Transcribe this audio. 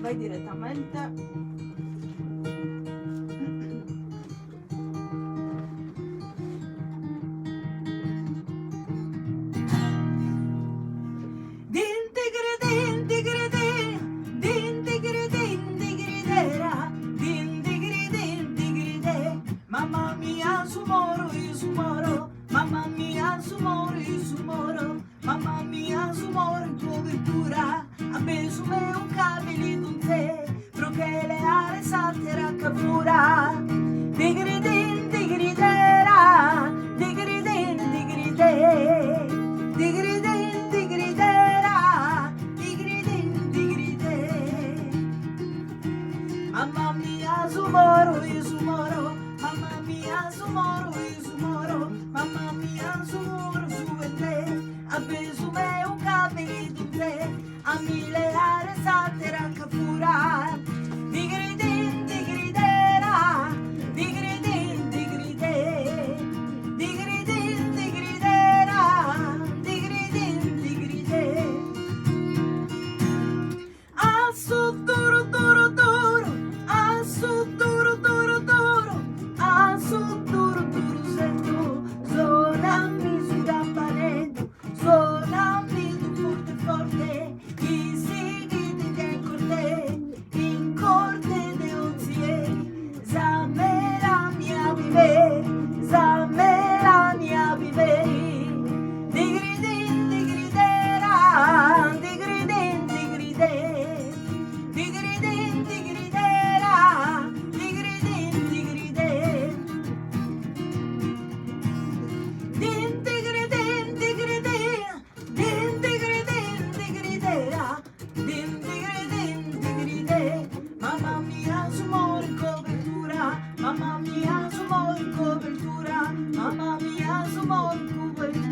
vai direttamente. Mamma mia, sumoro, mamma mia, sumoro, mamma mia, sumoro in copertura, a me su me un cabeli d'un te, pro che le are salterà capura, digridin, digridera, digridin, digride, digridin, digridera, digridin, digride, mamma mia, sumoro, mamma mia, sumoro, mamma mia, sumoro, su e te, a besume un cabeli d'un te, a mille are salterà capura, digridin, digridera, digridin, digride, digridin, digridera, digridin, digride, al sud duro, duro, duro, al sud duro, duro, duro, al sud duro, duro, sento, suonami sul campanello, suonami tu forte, forte, i sighi di corte, in corte de ozie, zamela mia vive, zamela mia vive, digridin, digridera, digridin, digride, digridin, digridera, digridin, digride, din, digridin, digridin, din, digridin, digridera, din, digridin, digride, mamma mia, sumoro in copertura, mamma mia, sumoro in copertura, mamma mia, sumoro in copertura.